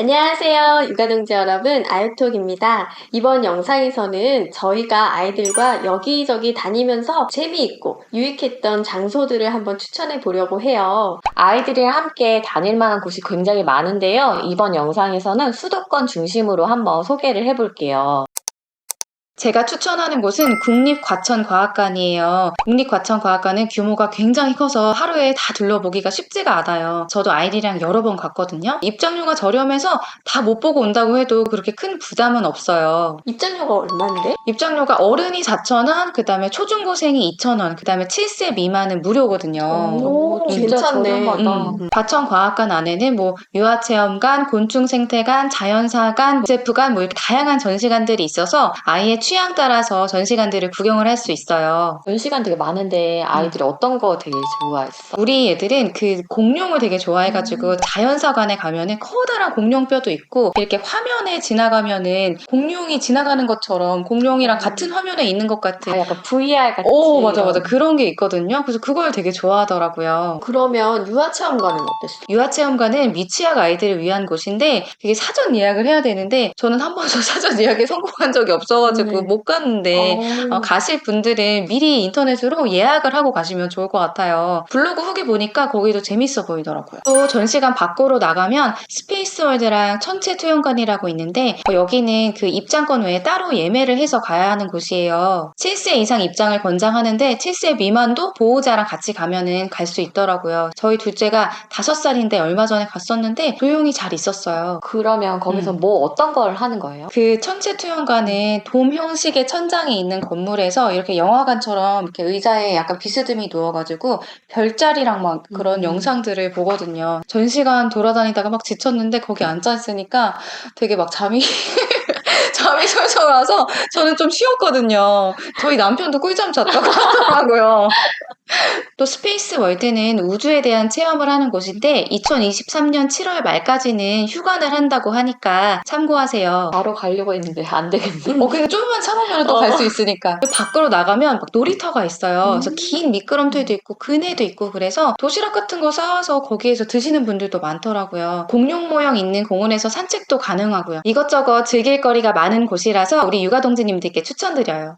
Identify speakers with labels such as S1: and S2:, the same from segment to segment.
S1: 안녕하세요, 육아동지 여러분, 아유톡입니다. 이번 영상에서는 저희가 아이들과 여기저기 다니면서 재미있고 유익했던 장소들을 한번 추천해 보려고 해요. 아이들이랑 함께 다닐 만한 곳이 굉장히 많은데요. 이번 영상에서는 수도권 중심으로 한번 소개를 해볼게요.
S2: 제가 추천하는 곳은 국립과천과학관이에요. 국립과천과학관은 규모가 굉장히 커서 하루에 다 둘러보기가 쉽지가 않아요. 저도 아이들이랑 여러 번 갔거든요. 입장료가 저렴해서 다 못 보고 온다고 해도 그렇게 큰 부담은 없어요.
S1: 입장료가 얼마인데?
S2: 입장료가 어른이 4,000원, 그 다음에 초중고생이 2,000원, 그 다음에 7세 미만은 무료거든요.
S1: 오, 진짜 괜찮네.
S2: 저렴하다. 과천과학관 안에는 유아체험관, 곤충생태관, 자연사관, SF관 이렇게 다양한 전시관들이 있어서 아이의 취향 따라서 전시관들을 구경을 할 수 있어요.
S1: 전시관 되게 많은데 아이들이 어떤 거 되게 좋아했어?
S2: 우리 애들은 그 공룡을 되게 좋아해가지고 자연사관에 가면은 커다란 공룡뼈도 있고 이렇게 화면에 지나가면은 공룡이 지나가는 것처럼 공룡이랑 같은 화면에 있는 것 같은
S1: 약간 VR 같이.
S2: 오, 맞아. 그런 게 있거든요. 그래서 그걸 되게 좋아하더라고요.
S1: 그러면 유아체험관은 어땠어?
S2: 유아체험관은 미취학 아이들을 위한 곳인데 그게 사전 예약을 해야 되는데 저는 한 번도 사전 예약에 성공한 적이 없어가지고 못 갔는데 가실 분들은 미리 인터넷으로 예약을 하고 가시면 좋을 것 같아요. 블로그 후기 보니까 거기도 재밌어 보이더라고요. 또 전시관 밖으로 나가면 스페이스월드랑 천체투영관이라고 있는데 여기는 그 입장권 외에 따로 예매를 해서 가야 하는 곳이에요. 7세 이상 입장을 권장하는데 7세 미만도 보호자랑 같이 가면은 갈 수 있더라고요. 저희 둘째가 5살인데 얼마 전에 갔었는데 조용히 잘 있었어요.
S1: 그러면 거기서 뭐 어떤 걸 하는 거예요?
S2: 그 천체투영관은 돔 형식의 천장이 있는 건물에서 이렇게 영화관처럼 이렇게 의자에 약간 비스듬히 누워가지고 별자리랑 막 그런 영상들을 보거든요. 전시관 돌아다니다가 막 지쳤는데 거기 앉아있으니까 되게 막 잠이 솔솔 와서 저는 좀 쉬었거든요. 저희 남편도 꿀잠 잤다고 하더라고요. 또 스페이스 월드는 우주에 대한 체험을 하는 곳인데 2023년 7월 말까지는 휴관을 한다고 하니까 참고하세요.
S1: 바로 가려고 했는데 안 되겠네.
S2: 근데 조금만 참으면 또 갈 수 있으니까. 밖으로 나가면 막 놀이터가 있어요. 그래서 긴 미끄럼틀도 있고 그네도 있고 그래서 도시락 같은 거 싸와서 거기에서 드시는 분들도 많더라고요. 공룡 모형 있는 공원에서 산책도 가능하고요. 이것저것 즐길 거리가 많은 곳이라서 우리 육아동지님들께 추천드려요.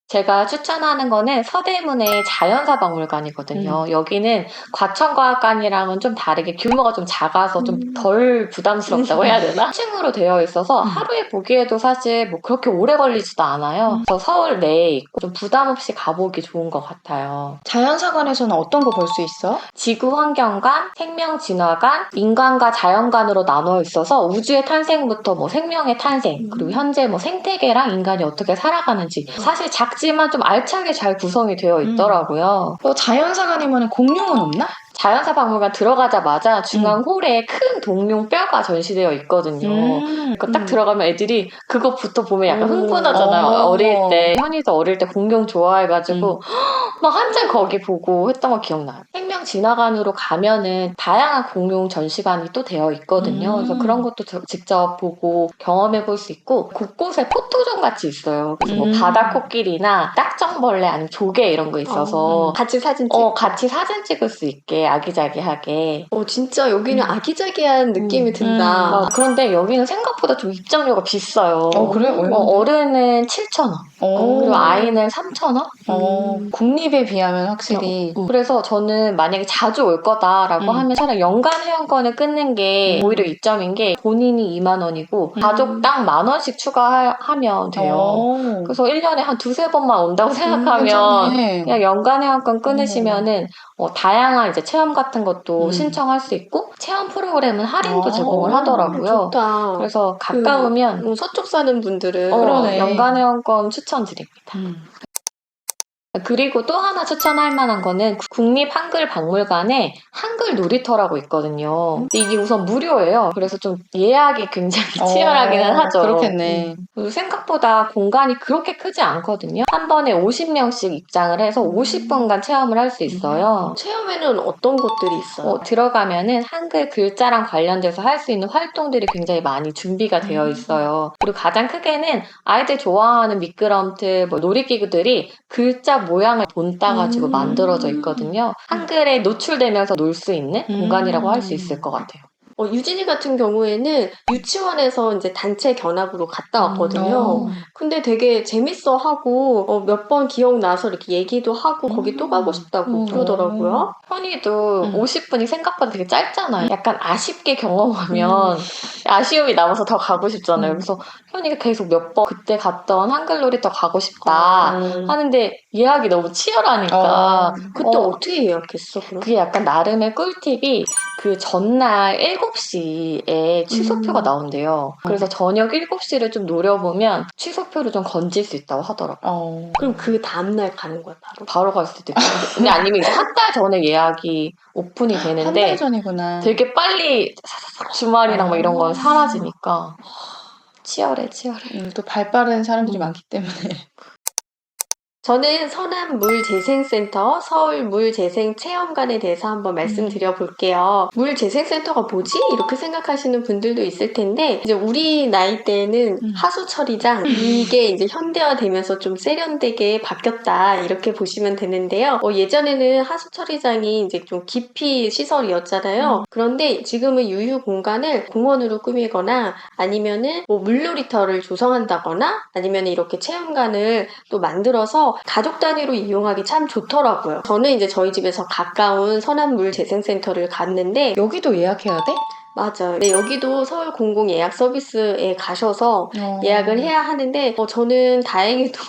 S1: 제가 추천하는 거는 서대문의 자연사 박물관이거든요. 여기는 과천과학관이랑은 좀 다르게 규모가 좀 작아서 좀 덜 부담스럽다고 해야 되나? 1층으로 되어 있어서 하루에 보기에도 사실 뭐 그렇게 오래 걸리지도 않아요. 그래서 서울 내에 있고 좀 부담 없이 가보기 좋은 것 같아요.
S2: 자연사관에서는 어떤 거 볼 수 있어?
S1: 지구환경관, 생명진화관, 인간과 자연관으로 나눠 있어서 우주의 탄생부터 뭐 생명의 탄생, 그리고 현재 뭐 생태계랑 인간이 어떻게 살아가는지 사실 작지만 좀 알차게 잘 구성이 되어 있더라고요.
S2: 자연사관이면 공룡은 없나?
S1: 자연사 박물관 들어가자마자 중앙 홀에 큰 동룡 뼈가 전시되어 있거든요. 그러니까 딱 들어가면 애들이 그것부터 보면 약간 흥분하잖아요. 어릴 때. 현이도 어릴 때 공룡 좋아해가지고 막 한참 거기 보고 했던 거 기억나요. 생명진화관으로 가면은 다양한 공룡 전시관이 또 되어 있거든요. 그래서 그런 것도 직접 보고 경험해 볼 수 있고 곳곳에 포토존 같이 있어요. 그래서 뭐 바다 코끼리나 딱정벌레 아니면 조개 이런 거 있어서
S2: 같이 사진 찍고
S1: 같이 사진 찍을 수 있게 아기자기하게.
S2: 진짜 여기는 아기자기한 느낌이 든다.
S1: 그런데 여기는 생각보다 좀 입장료가 비싸요.
S2: 그래?
S1: 어른은 7,000원. 그리고 아이는 3,000원?
S2: 국립에 비하면 확실히.
S1: 그래서 저는 만약에 자주 올 거다라고 하면 차라리 연간 회원권을 끊는 게 오히려 이점인 게 본인이 2만 원이고 가족당 10,000원씩 추가하면 돼요. 그래서 1년에 한 2-3번만 온다고 생각하면 그냥 연간 회원권 끊으시면은 다양한 이제 체험 같은 것도 신청할 수 있고 체험 프로그램은 할인도 제공을 하더라고요.
S2: 좋다.
S1: 그래서 가까우면
S2: 서쪽 사는 분들은
S1: 연간 회원권 추천드립니다. 그리고 또 하나 추천할 만한 거는 국립한글박물관에 한글 놀이터라고 있거든요. 근데 이게 우선 무료예요. 그래서 좀 예약이 굉장히 치열하기는 하죠.
S2: 그렇겠네.
S1: 그리고 생각보다 공간이 그렇게 크지 않거든요. 한 번에 50명씩 입장을 해서 50분간 체험을 할 수 있어요.
S2: 체험에는 어떤 것들이 있어요?
S1: 들어가면은 한글 글자랑 관련돼서 할 수 있는 활동들이 굉장히 많이 준비가 되어 있어요. 그리고 가장 크게는 아이들 좋아하는 미끄럼틀, 놀이기구들이 글자 모양을 본 따가지고 만들어져 있거든요. 한글에 노출되면서 놀 수 있는 공간이라고 할 수 있을 것 같아요.
S3: 유진이 같은 경우에는 유치원에서 이제 단체 견학으로 갔다 왔거든요. 근데 되게 재밌어 하고 몇 번 기억나서 이렇게 얘기도 하고 거기 또 가고 싶다고 그러더라고요.
S1: 현이도 50분이 생각보다 되게 짧잖아요. 약간 아쉽게 경험하면 아쉬움이 남아서 더 가고 싶잖아요. 그래서 현이가 계속 몇 번 그때 갔던 한글 놀이터 가고 싶다 하는데 예약이 너무 치열하니까
S3: 그때 어떻게 예약했어? 그럼?
S1: 그게 약간 나름의 꿀팁이 그 전날 7시에 취소표가 나온대요. 그래서 저녁 7시를 좀 노려보면 취소표를 좀 건질 수 있다고 하더라고요.
S3: 그럼 그 다음날 가는 거야, 바로?
S1: 바로 갈 수도 있고. 근데 아니면 이제 한 달 전에 예약이 오픈이
S2: 한 달
S1: 되는데
S2: 전이구나.
S1: 되게 빨리 사사삭 주말이랑 막 이런 건 사라지니까 치열해.
S2: 또 발 빠른 사람들이 많기 때문에.
S3: 저는 서남물재생센터 서울물재생체험관에 대해서 한번 말씀드려 볼게요. 물재생센터가 뭐지? 이렇게 생각하시는 분들도 있을 텐데 이제 우리 나이 때는 하수처리장 이게 이제 현대화되면서 좀 세련되게 바뀌었다 이렇게 보시면 되는데요. 예전에는 하수처리장이 이제 좀 깊이 시설이었잖아요. 그런데 지금은 유휴 공간을 공원으로 꾸미거나 아니면은 뭐 물놀이터를 조성한다거나 아니면 이렇게 체험관을 또 만들어서 가족 단위로 이용하기 참 좋더라고요. 저는 이제 저희 집에서 가까운 서남물재생센터를 갔는데
S2: 여기도 예약해야 돼?
S3: 맞아요. 네, 여기도 서울 공공 예약 서비스에 가셔서 예약을 해야 하는데 저는 다행히도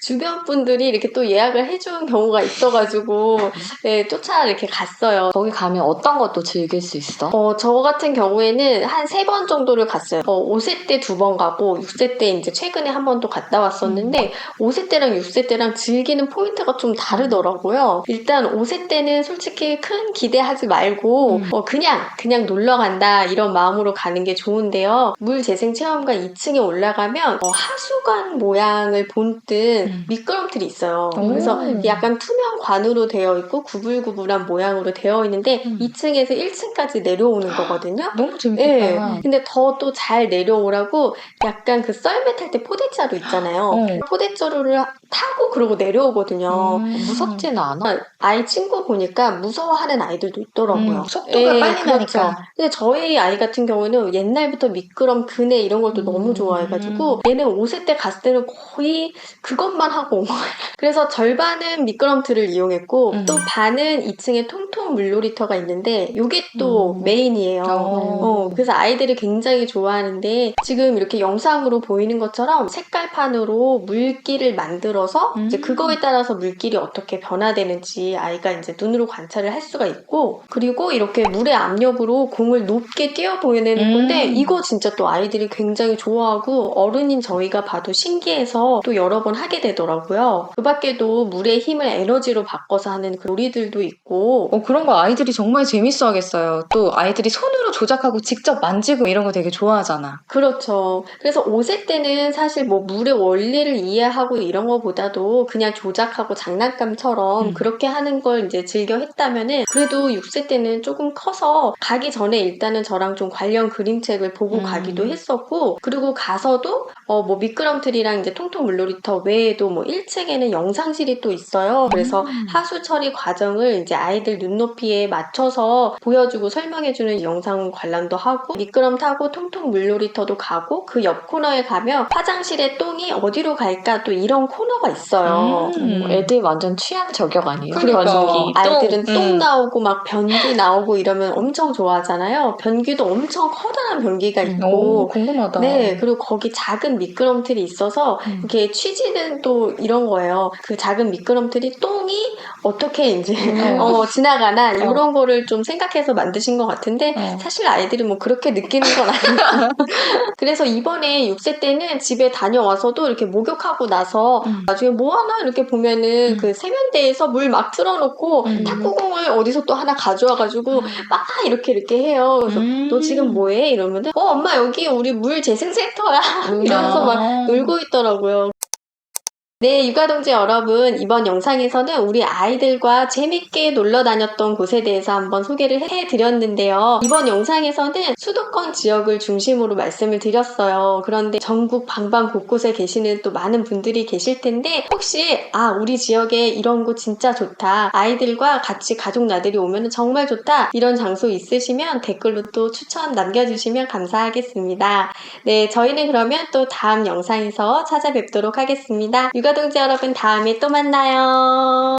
S3: 주변 분들이 이렇게 또 예약을 해준 경우가 있어가지고 네, 쫓아 이렇게 갔어요.
S1: 거기 가면 어떤 것도 즐길 수 있어?
S3: 저 같은 경우에는 한 3번 정도를 갔어요. 5세 때 2번 가고 6세 때 이제 최근에 한 번 또 갔다 왔었는데 5세 때랑 6세 때랑 즐기는 포인트가 좀 다르더라고요. 일단 5세 때는 솔직히 큰 기대하지 말고 그냥 놀러 간다 이런 마음으로 가는 게 좋은데요. 물재생체험관 2층에 올라가면 하수관 모양을 본뜬 미끄럼틀이 있어요. 그래서 약간 투명 관으로 되어 있고 구불구불한 모양으로 되어 있는데 2층에서 1층까지 내려오는 거거든요.
S2: 너무 재밌겠다.
S3: 네. 근데 더 또 잘 내려오라고 약간 그 썰매 탈 때 포대자루 있잖아요. 포대자루를 타고 그러고 내려오거든요.
S1: 무섭지는 않아?
S3: 아이 친구 보니까 무서워하는 아이들도 있더라고요.
S2: 속도가 빨리
S3: 그렇죠.
S2: 나니까.
S3: 근데 저희 아이 같은 경우는 옛날부터 미끄럼, 그네 이런 걸 또 너무 좋아해가지고 얘는 5세 때 갔을 때는 거의 그것만 하고 온 거예요. 그래서 절반은 미끄럼틀을 이용했고 또 반은 2층에 통통 물놀이터가 있는데 이게 또 메인이에요. 그래서 아이들이 굉장히 좋아하는데 지금 이렇게 영상으로 보이는 것처럼 색깔판으로 물길을 만들어서 이제 그거에 따라서 물길이 어떻게 변화되는지 아이가 이제 눈으로 관찰을 할 수가 있고 그리고 이렇게 물의 압력으로 공을 높게 뛰어 보내는 건데 이거 진짜 또 아이들이 굉장히 좋아하고 어른인 저희가 봐도 신기해서 또 여러 번 하게 되더라고요. 그 밖에도 물의 힘을 에너지로 바꿔서 하는 그 놀이들도 있고
S2: 그런 거 아이들이 정말 재밌어 하겠어요. 또 아이들이 손으로 조작하고 직접 만지고 이런 거 되게 좋아하잖아.
S3: 그렇죠. 그래서 5세 때는 사실 뭐 물의 원리를 이해하고 이런 거보다도 그냥 조작하고 장난감처럼 그렇게 하는 걸 이제 즐겨 했다면은 그래도 6세 때는 조금 커서 가기 전에 일단은 저랑 좀 관련 그림책을 보고 가기도 했었고 그리고 가서도 뭐 미끄럼틀이랑 이제 통통 물놀이터 외에도 뭐 1층에는 영상실이 또 있어요. 그래서 하수 처리 과정을 이제 아이들 눈높이에 맞춰서 보여주고 설명해주는 영상 관람도 하고 미끄럼 타고 통통 물놀이터도 가고 그 옆 코너에 가면 화장실에 똥이 어디로 갈까 또 이런 코너가 있어요.
S1: 애들 완전 취향 저격 아니에요?
S2: 그러니까.
S1: 변기.
S3: 아이들은 똥 나오고 막 변기 나오고 이러면 엄청 좋아하잖아요. 변기도 엄청 커다란 변기가 있고
S2: 궁금하다.
S3: 네, 그리고 거기 작은 미끄럼틀이 있어서 이렇게 취지는 또 이런 거예요. 그 작은 미끄럼틀이 똥이 어떻게 이제 지나가나 이런 거를 좀 생각해서 만드신 것 같은데 사실 아이들이 뭐 그렇게 느끼는 건 아니에요. 그래서 이번에 6세 때는 집에 다녀와서도 이렇게 목욕하고 나서 나중에 뭐 하나 이렇게 보면은 그 세면대에서 물 막 틀어놓고 탁구공을 어디서 또 하나 가져와가지고 막 이렇게 해요. 그래서 너 지금 뭐해? 이러면은 엄마 여기 우리 물 재생센터야 이러면서 막 놀고 있더라고요. 네, 육아동지 여러분, 이번 영상에서는 우리 아이들과 재밌게 놀러 다녔던 곳에 대해서 한번 소개를 해드렸는데요. 이번 영상에서는 수도권 지역을 중심으로 말씀을 드렸어요. 그런데 전국 방방 곳곳에 계시는 또 많은 분들이 계실 텐데 혹시 우리 지역에 이런 곳 진짜 좋다, 아이들과 같이 가족 나들이 오면 정말 좋다, 이런 장소 있으시면 댓글로 또 추천 남겨주시면 감사하겠습니다. 네, 저희는 그러면 또 다음 영상에서 찾아뵙도록 하겠습니다. 육아동지 여러분, 다음에 또 만나요.